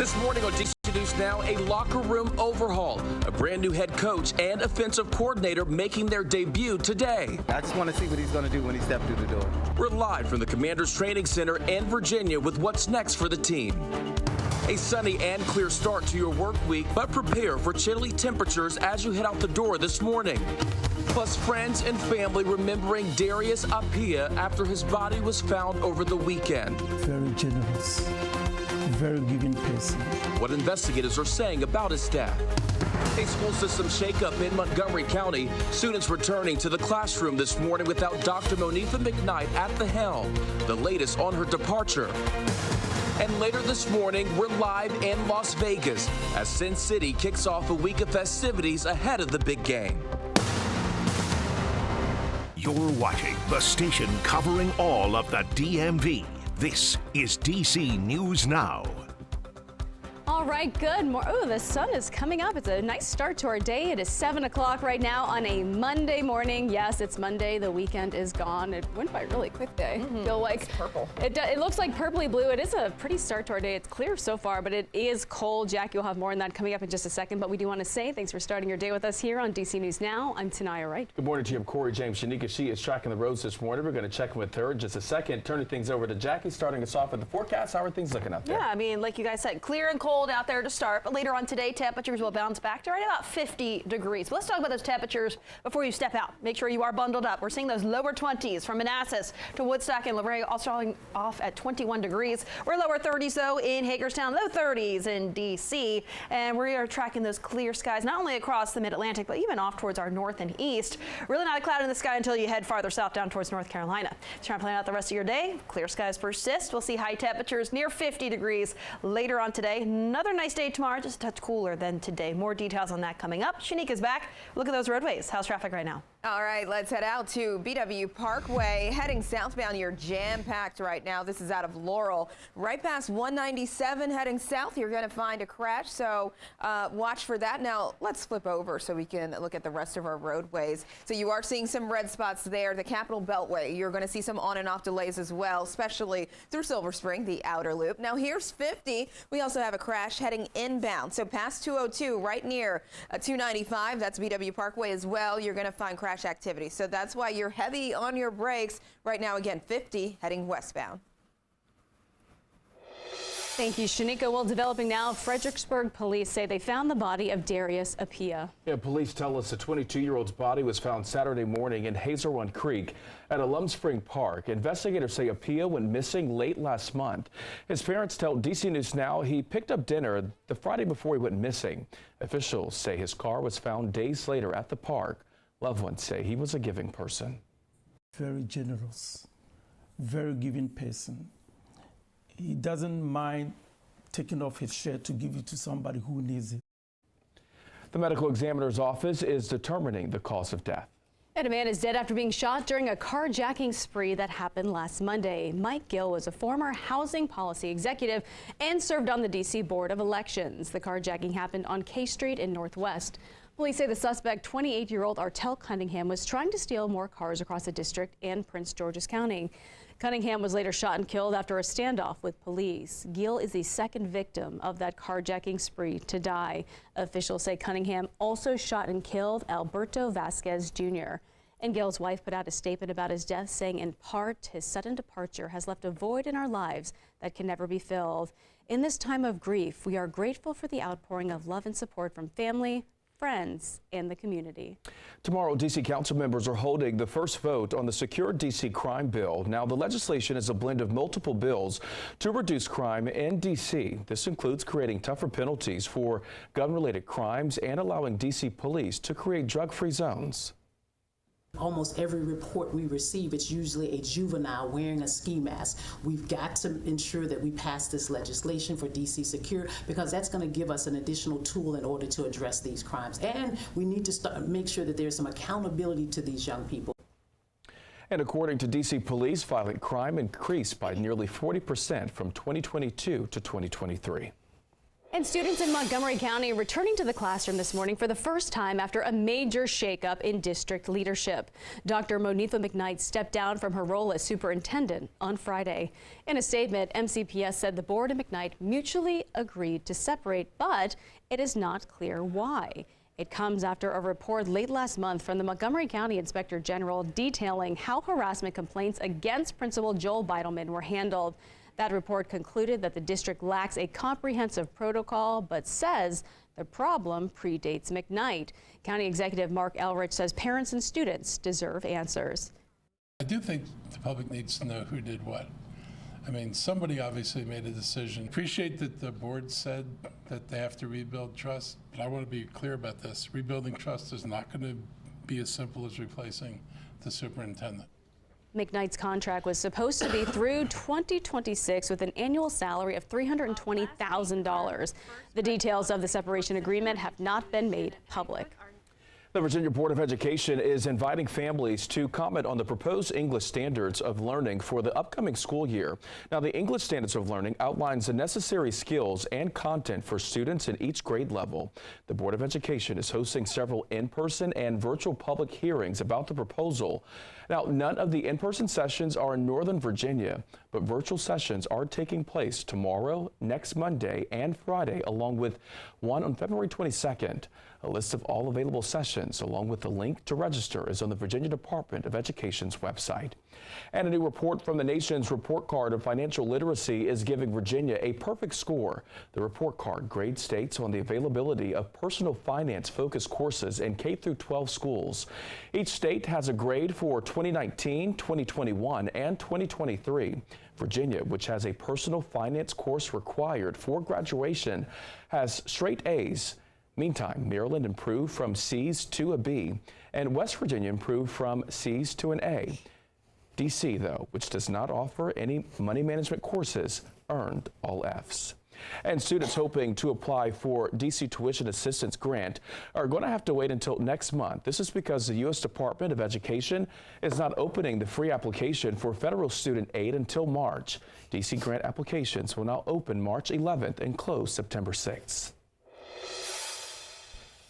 This morning on DC News Now, a locker room overhaul. A brand new head coach and offensive coordinator making their debut today. I just want to see what he's going to do when he steps through the door. We're live from the Commanders Training Center in Virginia with what's next for the team. A sunny and clear start to your work week, but prepare for chilly temperatures as you head out the door this morning. Plus, friends and family remembering Darius Apia after his body was found over the weekend. Very generous, very giving person. What investigators are saying about his death. A school system shakeup in Montgomery County. Students returning to the classroom this morning without Dr. Monifa McKnight at the helm. The latest on her departure. And later this morning, we're live in Las Vegas as Sin City kicks off a week of festivities ahead of the big game. You're watching the station covering all of the DMV. This is DC News Now. All right, good morning. Oh, the sun is coming up. It's a nice start to our day. It is 7 o'clock right now on a Monday morning. Yes, it's Monday. The weekend is gone. It went by really quick day. Feel like it's purple. It looks like purpley blue. It is a pretty start to our day. It's clear so far, but it is cold. Jackie will have more on that coming up in just a second. But we do want to say thanks for starting your day with us here on DC News Now. I'm Tanaya Wright. Good morning to you. I'm Corey James. Shanika, she is tracking the roads this morning. We're going to check in with her in just a second. Turning things over to Jackie, starting us off with the forecast. How are things looking out there? Yeah, I mean, like you guys said, clear and cold out there to start. But later on today, temperatures will bounce back to right about 50 degrees. But let's talk about those temperatures before you step out. Make sure you are bundled up. We're seeing those lower 20s from Manassas to Woodstock and Luray, all starting off at 21 degrees. We're lower 30s, though, in Hagerstown, low 30s in D.C. And we are tracking those clear skies, not only across the mid-Atlantic, but even off towards our north and east. Really not a cloud in the sky until you head farther south down towards North Carolina. Trying to plan out the rest of your day. Clear skies persist. We'll see high temperatures near 50 degrees later on today. Another nice day tomorrow, just a touch cooler than today. More details on that coming up. Shanika's back. Look at those roadways. How's traffic right now? All right, let's head out to BW Parkway. Heading southbound, you're jam-packed right now. This is out of Laurel. Right past 197 heading south, you're going to find a crash, so watch for that. Now, let's flip over so we can look at the rest of our roadways. So you are seeing some red spots there. The Capitol Beltway, you're going to see some on and off delays as well, especially through Silver Spring, the outer loop. Now, here's 50. We also have a crash heading inbound. So past 202, right near 295, that's BW Parkway as well, you're going to find crash activity. So that's why you're heavy on your brakes right now. Again, 50 heading westbound. Thank you, Shanika. Well, developing now, Fredericksburg police say they found the body of Darius Apia. Yeah, police tell us the 22-year-old's body was found Saturday morning in Hazel Run Creek at a Lum Spring Park. Investigators say Apia went missing late last month. His parents tell DC News Now he picked up dinner the Friday before he went missing. Officials say his car was found days later at the park. Loved ones say he was a giving person. Very generous, very giving person. He doesn't mind taking off his shirt to give it to somebody who needs it. The medical examiner's office is determining the cause of death. And a man is dead after being shot during a carjacking spree that happened last Monday. Mike Gill was a former housing policy executive and served on the D.C. Board of Elections. The carjacking happened on K Street in Northwest. Police say the suspect, 28-year-old Artel Cunningham, was trying to steal more cars across the district and Prince George's County. Cunningham was later shot and killed after a standoff with police. Gill is the second victim of that carjacking spree to die. Officials say Cunningham also shot and killed Alberto Vasquez Jr. And Gill's wife put out a statement about his death, saying in part, his sudden departure has left a void in our lives that can never be filled. In this time of grief, we are grateful for the outpouring of love and support from family, friends, and the community. Tomorrow, D.C. council members are holding the first vote on the Secure D.C. crime bill. Now, the legislation is a blend of multiple bills to reduce crime in D.C. This includes creating tougher penalties for gun-related crimes and allowing D.C. police to create drug-free zones. Almost every report we receive, it's usually a juvenile wearing a ski mask. We've got to ensure that we pass this legislation for DC Secure, because that's going to give us an additional tool in order to address these crimes. And we need to make sure that there's some accountability to these young people. And according to D.C. police, violent crime increased by nearly 40% from 2022 to 2023. And students in Montgomery County returning to the classroom this morning for the first time after a major shakeup in district leadership. Dr. Monifa McKnight stepped down from her role as superintendent on Friday. In a statement, MCPS said the board and McKnight mutually agreed to separate, but it is not clear why. It comes after a report late last month from the Montgomery County Inspector General detailing how harassment complaints against Principal Joel Beidelman were handled. That report concluded that the district lacks a comprehensive protocol, but says the problem predates McKnight. County Executive Mark Elrich says parents and students deserve answers. I do think the public needs to know who did what. I mean, somebody obviously made a decision. Appreciate that the board said that they have to rebuild trust, but I want to be clear about this. Rebuilding trust is not going to be as simple as replacing the superintendent. McKnight's contract was supposed to be through 2026 with an annual salary of $320,000. The details of the separation agreement have not been made public. The Virginia Board of Education is inviting families to comment on the proposed English standards of learning for the upcoming school year. Now, the English standards of learning outlines the necessary skills and content for students in each grade level. The Board of Education is hosting several in-person and virtual public hearings about the proposal. Now, none of the in-person sessions are in Northern Virginia, but virtual sessions are taking place tomorrow, next Monday, and Friday, along with one on February 22nd. A list of all available sessions, along with the link to register, is on the Virginia Department of Education's website. And a new report from the nation's report card of financial literacy is giving Virginia a perfect score. The report card grades states on the availability of personal finance-focused courses in K-12 schools. Each state has a grade for 2019, 2021, and 2023. Virginia, which has a personal finance course required for graduation, has straight A's. Meantime, Maryland improved from C's to a B, and West Virginia improved from C's to an A. D.C., though, which does not offer any money management courses, earned all F's. And students hoping to apply for D.C. tuition assistance grant are going to have to wait until next month. This is because the U.S. Department of Education is not opening the free application for federal student aid until March. D.C. grant applications will now open March 11th and close September 6th.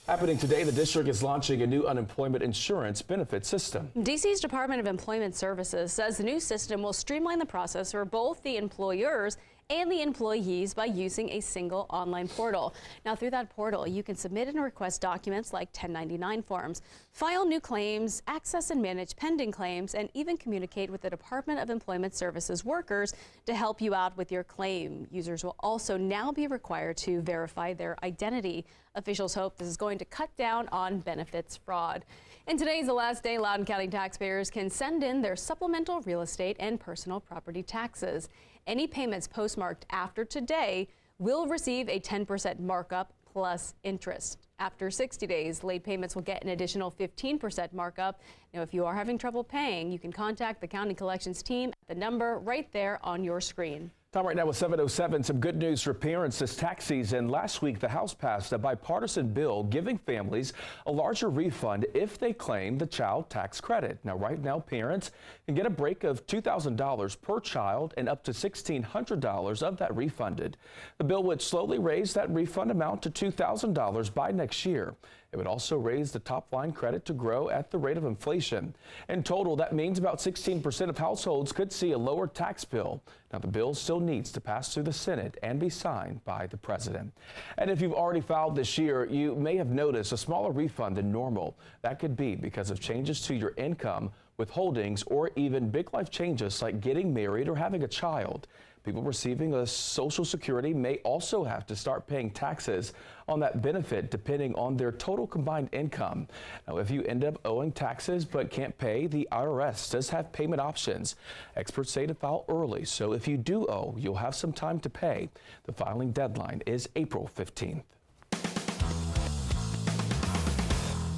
Happening today, the district is launching a new unemployment insurance benefit system. D.C.'s Department of Employment Services says the new system will streamline the process for both the employers and the employees by using a single online portal. Now, through that portal, you can submit and request documents like 1099 forms, file new claims, access and manage pending claims, and even communicate with the Department of Employment Services workers to help you out with your claim. Users will also now be required to verify their identity. Officials hope this is going to cut down on benefits fraud. And today is the last day Loudoun County taxpayers can send in their supplemental real estate and personal property taxes. Any payments postmarked after today will receive a 10% markup plus interest. After 60 days, late payments will get an additional 15% markup. Now, if you are having trouble paying, you can contact the county collections team at the number right there on your screen. Time right now with 7:07. Some good news for parents this tax season. Last week, the House passed a bipartisan bill giving families a larger refund if they claim the child tax credit. Now, right now, parents can get a break of $2,000 per child and up to $1,600 of that refunded. The bill would slowly raise that refund amount to $2,000 by next year. It would also raise the top line credit to grow at the rate of inflation. In total, that means about 16% of households could see a lower tax bill. Now, the bill still needs to pass through the Senate and be signed by the president. And if you've already filed this year, you may have noticed a smaller refund than normal. That could be because of changes to your income, withholdings, or even big life changes like getting married or having a child. People receiving a Social Security may also have to start paying taxes on that benefit depending on their total combined income. Now, if you end up owing taxes but can't pay, the IRS does have payment options. Experts say to file early, so if you do owe, you'll have some time to pay. The filing deadline is April 15th.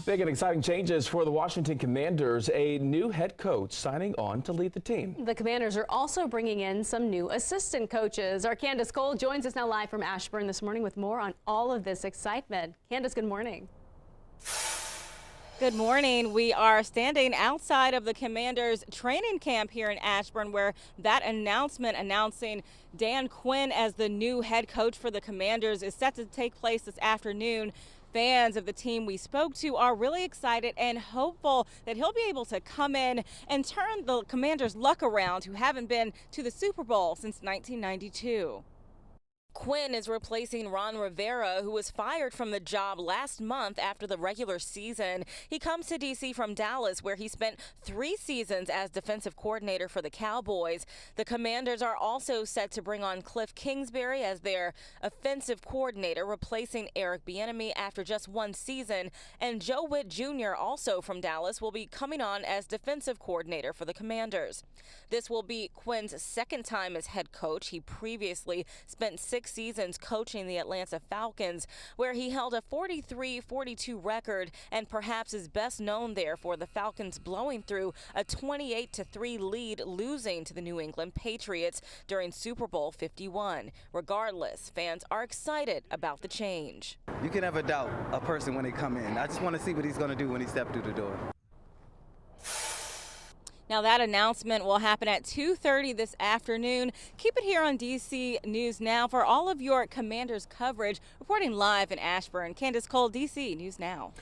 Big and exciting changes for the Washington Commanders. A new head coach signing on to lead the team. The Commanders are also bringing in some new assistant coaches. Our Candace Cole joins us now live from Ashburn this morning with more on all of this excitement. Candace, good morning. Good morning. We are standing outside of the Commanders training camp here in Ashburn, where that announcement announcing Dan Quinn as the new head coach for the Commanders is set to take place this afternoon. Fans of the team we spoke to are really excited and hopeful that he'll be able to come in and turn the Commanders' luck around, who haven't been to the Super Bowl since 1992. Quinn is replacing Ron Rivera, who was fired from the job last month after the regular season. He comes to D.C. from Dallas, where he spent 3 seasons as defensive coordinator for the Cowboys. The Commanders are also set to bring on Cliff Kingsbury as their offensive coordinator, replacing Eric Bieniemy after just 1 season. And Joe Witt Jr., also from Dallas, will be coming on as defensive coordinator for the Commanders. This will be Quinn's second time as head coach. He previously spent 6 seasons coaching the Atlanta Falcons, where he held a 43-42 record and perhaps is best known there for the Falcons blowing through a 28-3 lead, losing to the New England Patriots during Super Bowl 51. Regardless, fans are excited about the change. You can never doubt a person when they come in. I just want to see what he's going to do when he steps through the door. Now, that announcement will happen at 2:30 this afternoon. Keep it here on DC News Now for all of your Commanders coverage. Reporting live in Ashburn, Candace Cole, DC News Now.